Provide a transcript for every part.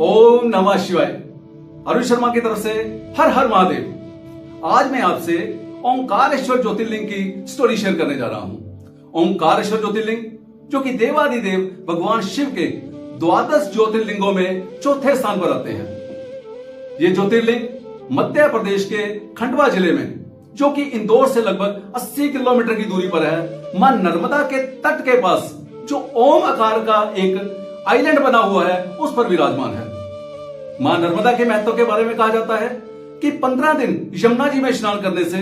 ओम नमः शिवाय। अरुण शर्मा की तरफ से हर हर महादेव। आज मैं आपसे ओंकारेश्वर ज्योतिर्लिंग की स्टोरी शेयर करने जा रहा हूं। ओंकारेश्वर ज्योतिर्लिंग जो कि देवादिदेव भगवान शिव के द्वादश ज्योतिर्लिंगों में चौथे स्थान पर आते हैं। ये ज्योतिर्लिंग मध्य प्रदेश के खंडवा जिले में, जो कि इंदौर से लगभग 80 किलोमीटर की दूरी पर है, मां नर्मदा के तट के पास जो ओम आकार का एक आइलैंड बना हुआ है, उस पर विराजमान है। मां नर्मदा के महत्व के बारे में कहा जाता है कि 15 दिन यमुना जी में स्नान करने से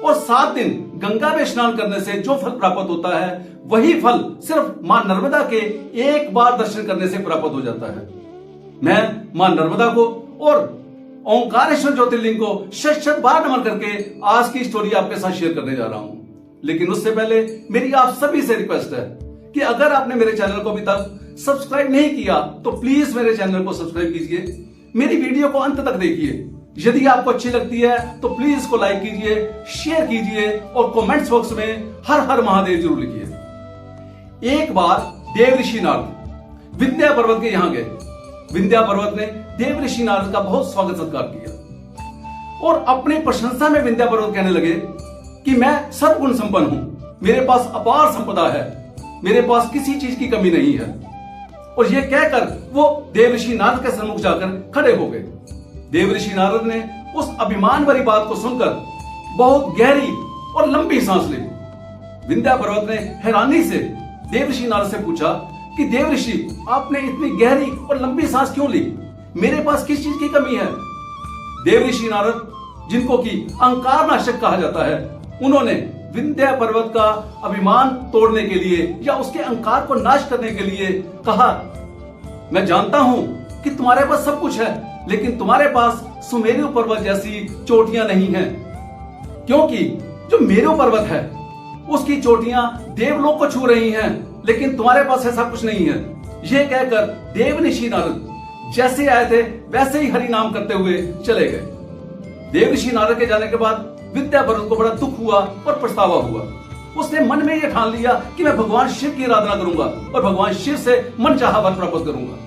और 7 दिन गंगा में स्नान करने से जो फल प्राप्त होता है, वही फल सिर्फ मां नर्मदा के एक बार दर्शन करने से प्राप्त हो जाता है। मैं मां नर्मदा को और ओंकारेश्वर ज्योतिर्लिंग को शत बार नमन करके आज की स्टोरी आपके साथ शेयर करने जा रहा हूं। लेकिन उससे पहले मेरी आप सभी से रिक्वेस्ट है कि अगर आपने मेरे चैनल को अभी तक सब्सक्राइब नहीं किया तो प्लीज मेरे चैनल को सब्सक्राइब कीजिए, मेरी वीडियो को अंत तक देखिए। यदि आपको अच्छी लगती है तो प्लीज इसको लाइक कीजिए, शेयर कीजिए और कमेंट्स बॉक्स में हर हर महादेव जरूर लिखिए। एक बार देव ऋषि नारद विंध्या पर्वत के यहां गए। विंध्या पर्वत ने देव ऋषि नारद का बहुत स्वागत सत्कार किया और अपनी प्रशंसा में विंध्या पर्वत कहने लगे कि मैं सर्वगुण संपन्न हूं, मेरे पास अपार संपदा है, मेरे पास किसी चीज की कमी नहीं है। और यह कहकर वो देव ऋषि नारद के सम्मुख जाकर खड़े हो गए। देव ऋषि नारद ने उस अभिमान भरी बात को सुनकर बहुत गहरी और लंबी सांस ली। विंध्या पर्वत ने हैरानी से देव ऋषि नारद से पूछा कि देव ऋषि, आपने इतनी गहरी और लंबी सांस क्यों ली? मेरे पास किस चीज की कमी है? देव ऋषि नारद, जिनको कि अहंकार नाशक कहा जाता है, उन्होंने विंध्या पर्वत का अभिमान तोड़ने के लिए या उसके अहंकार को नाश करने के लिए कहा, मैं जानता हूं कि तुम्हारे पास सब कुछ है, लेकिन तुम्हारे पास सुमेरु पर्वत जैसी चोटियां नहीं हैं, क्योंकि जो मेरु पर्वत है उसकी चोटियां देवलोक को छू रही हैं, लेकिन तुम्हारे पास ऐसा कुछ नहीं है। यह कहकर देव ऋषि नारद जैसे आए थे वैसे ही हरि नाम करते हुए चले गए। देव ऋषि नारद के जाने के बाद विंध्या पर्वत को बड़ा दुख हुआ और पछतावा हुआ। उसने मन में यह ठान लिया कि मैं भगवान शिव की आराधना करूंगा और भगवान शिव से मनचाहा वर प्राप्त करूंगा।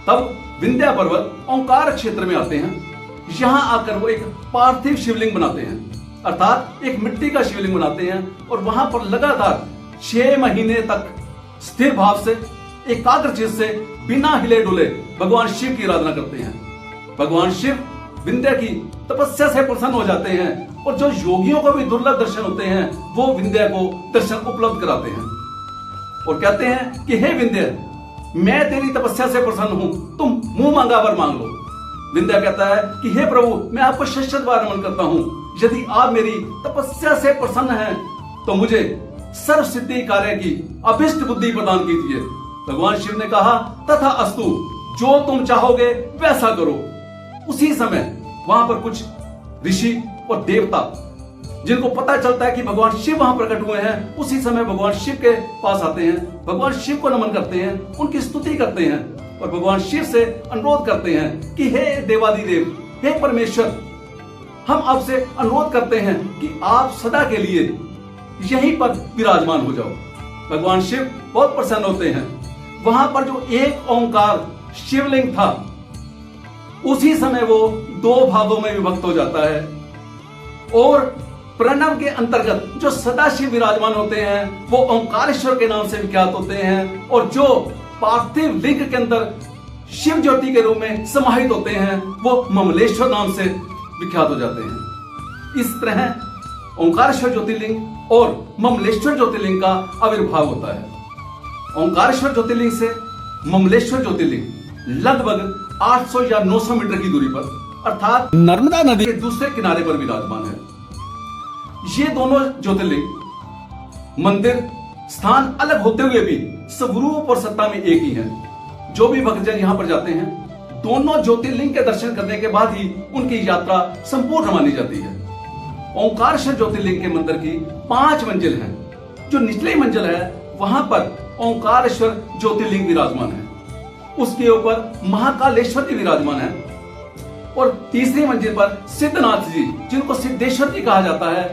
तब विंध्या पर्वत ओंकार क्षेत्र में आते हैं। यहां आकर वो एक पार्थिव शिवलिंग बनाते हैं, अर्थात एक मिट्टी का शिवलिंग बनाते हैं और वहां पर लगातार 6 महीने तक स्थिर भाव से, एकाग्र चित्त से, बिना हिले डुले भगवान शिव की आराधना करते हैं। भगवान शिव विंध्या की तपस्या से प्रसन्न हो जाते हैं और जो योगियों को भी दुर्लभ दर्शन होते हैं, वो विंध्या को दर्शन उपलब्ध कराते हैं और कहते हैं कि हे विंध्या, मैं तेरी तपस्या से प्रसन्न हूं, तुम मुंह मांगा वर मांग लो। विंध्या कहता है कि हे प्रभु, मैं आपको शत बार नमन करता हूं, यदि आप मेरी तपस्या से प्रसन्न हैं तो मुझे सर्व सिद्धि कार्य की अभिष्ट बुद्धि प्रदान कीजिए। भगवान शिव ने कहा, तथा अस्तु, जो तुम चाहोगे वैसा करो। उसी समय वहां पर कुछ ऋषि और देवता, जिनको पता चलता है कि भगवान शिव वहां प्रकट हुए हैं, उसी समय भगवान शिव के पास आते हैं, भगवान शिव को नमन करते हैं, उनकी स्तुति करते हैं और भगवान शिव से अनुरोध करते हैं कि हे देवादिदेव, हे परमेश्वर, हम आपसे अनुरोध करते हैं कि आप सदा के लिए यहीं पर विराजमान हो जाओ। भगवान शिव बहुत प्रसन्न होते हैं। वहां पर जो एक ओंकार शिवलिंग था, उसी समय वो 2 भागों में विभक्त हो जाता है और प्रणव के अंतर्गत जो सदाशिव विराजमान होते हैं वो ओंकारेश्वर के नाम से विख्यात होते हैं और जो पार्थिव लिंग के अंदर शिव ज्योति के रूप में समाहित होते हैं वो ममलेश्वर नाम से विख्यात हो जाते हैं। इस तरह ओंकारेश्वर ज्योतिर्लिंग और ममलेश्वर ज्योतिर्लिंग का आविर्भाव होता है। ओंकारेश्वर ज्योतिर्लिंग से ममलेश्वर ज्योतिर्लिंग लगभग 800 या 900 मीटर की दूरी पर, अर्थात नर्मदा नदी के दूसरे किनारे पर विराजमान है। ये दोनों ज्योतिर्लिंग मंदिर स्थान अलग होते हुए भी स्वरूप और सत्ता में एक ही है। जो भी भक्तजन यहाँ पर जाते हैं, दोनों ज्योतिर्लिंग के दर्शन करने के बाद ही उनकी यात्रा संपूर्ण मानी जाती है। ओंकारेश्वर ज्योतिर्लिंग के मंदिर की 5 मंजिल हैं। जो निचली मंजिल है वहां पर ओंकारेश्वर ज्योतिर्लिंग विराजमान है, उसके ऊपर महाकालेश्वर जी विराजमान है और तीसरी मंजिल पर सिद्धनाथ जी, जिनको सिद्धेश्वर जी कहा जाता है,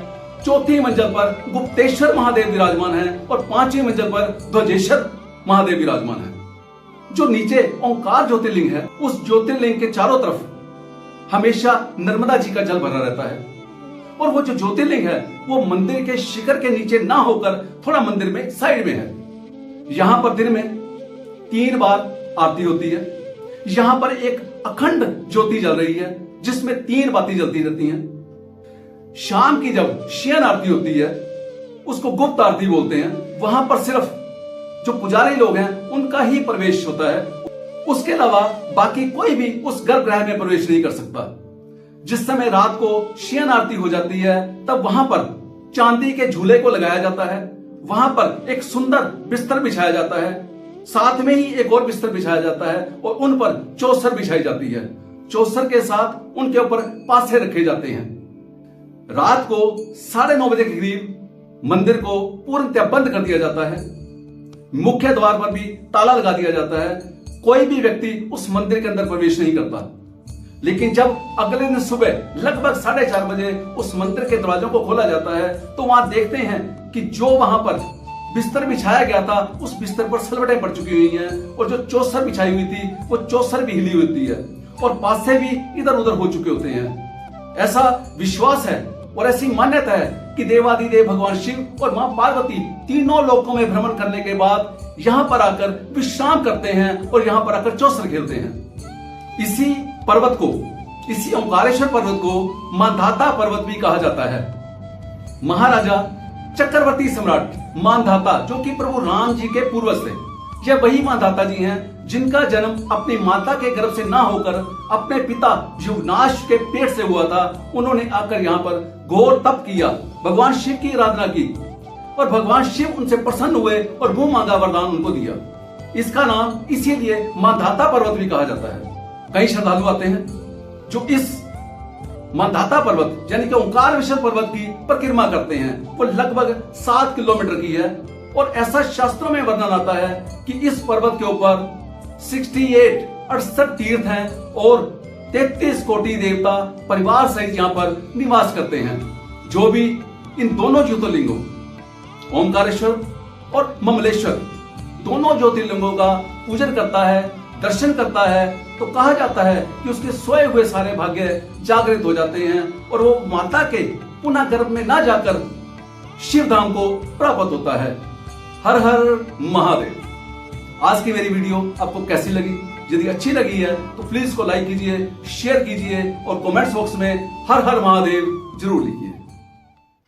चौथी मंजिल पर गुप्तेश्वर महादेव विराजमान है और 5वीं मंजिल पर ध्वजेश्वर महादेव विराजमान है। जो नीचे ओंकार ज्योतिर्लिंग है, उस ज्योतिर्लिंग के चारों तरफ हमेशा नर्मदा जी का जल भरा रहता है। और वो जो ज्योतिर्लिंग है वो मंदिर के शिखर के नीचे ना होकर थोड़ा मंदिर में साइड में है। यहां पर दिन में 3 बार आरती होती है। यहां पर एक अखंड ज्योति जल रही है जिसमें 3 बाती जलती रहती हैं। शाम की जब शयन आरती होती है उसको गुप्त आरती बोलते हैं। वहां पर सिर्फ जो पुजारी लोग हैं उनका ही प्रवेश होता है, उसके अलावा बाकी कोई भी उस गर्भगृह में प्रवेश नहीं कर सकता। जिस समय रात को शयन आरती हो जाती है तब वहां पर चांदी के झूले को लगाया जाता है। वहां पर एक सुंदर बिस्तर बिछाया जाता है, साथ में ही एक और बिस्तर बिछाया जाता है और उन पर चौसर बिछाई जाती है। चौसर के साथ उनके ऊपर पासे रखे जाते हैं। रात को 9:30 बजे के करीब मंदिर को पूर्णतः बंद कर दिया जाता है। मुख्य द्वार पर भी ताला लगा दिया जाता है। कोई भी व्यक्ति उस मंदिर के अंदर प्रवेश नहीं करता। लेकिन जब अगले दिन सुबह लगभग 4:30 बजे उस मंदिर के दरवाजों को खोला जाता है तो वहां देखते हैं कि जो वहां पर बिस्तर बिछाया गया था उस बिस्तर पर सलवटें पड़ चुकी हुई हैं और जो चौसर बिछाई हुई थी वो चौसर भी हिली होती है और पासे भी इधर उधर हो चुके होते हैं। ऐसा विश्वास है और ऐसी मान्यता है कि देवादिदेव भगवान शिव और मां पार्वती तीनों लोकों में भ्रमण करने के बाद यहां पर आकर विश्राम करते हैं और यहां पर आकर चौसर खेलते हैं। इसी पर्वत को, इसी ओंकारेश्वर पर्वत को मांधाता पर्वत भी कहा जाता है। महाराजा चक्रवर्ती सम्राट मांधाता जो कि प्रभु राम जी के पूर्वज थे, यह वही मांधाता जी हैं जिनका जन्म अपनी माता के गर्भ से ना होकर अपने पिता युवनाश के पेट से हुआ था। उन्होंने आकर यहाँ पर घोर तप किया, भगवान शिव की आराधना की और भगवान शिव उनसे प्रसन्न हुए और वो मांगा वरदान उनको दिया। इसका नाम इसीलिए मांधाता पर्वत भी कहा जाता है। कई श्रद्धालु आते हैं जो इस मांधाता पर्वत यानी कि ओंकारेश्वर पर्वत की परिक्रमा करते हैं। वो लगभग 7 किलोमीटर की है और ऐसा शास्त्रों में वर्णन आता है कि इस पर्वत के ऊपर 68 तीर्थ हैं और 33 कोटि देवता परिवार सहित यहाँ पर निवास करते हैं। जो भी इन दोनों ज्योतिर्लिंगों ओंकारेश्वर और ममलेश्वर दोनों ज्योतिर्लिंगों का पूजन करता है, दर्शन करता है तो कहा जाता है कि उसके सोए हुए सारे भाग्य जागृत हो जाते हैं और वो माता के पुनः गर्भ में ना जाकर शिव धाम को प्राप्त होता है। हर हर महादेव। आज की मेरी वीडियो आपको कैसी लगी? यदि अच्छी लगी है तो प्लीज इसको लाइक कीजिए, शेयर कीजिए और कमेंट्स बॉक्स में हर हर महादेव जरूर लिखिए।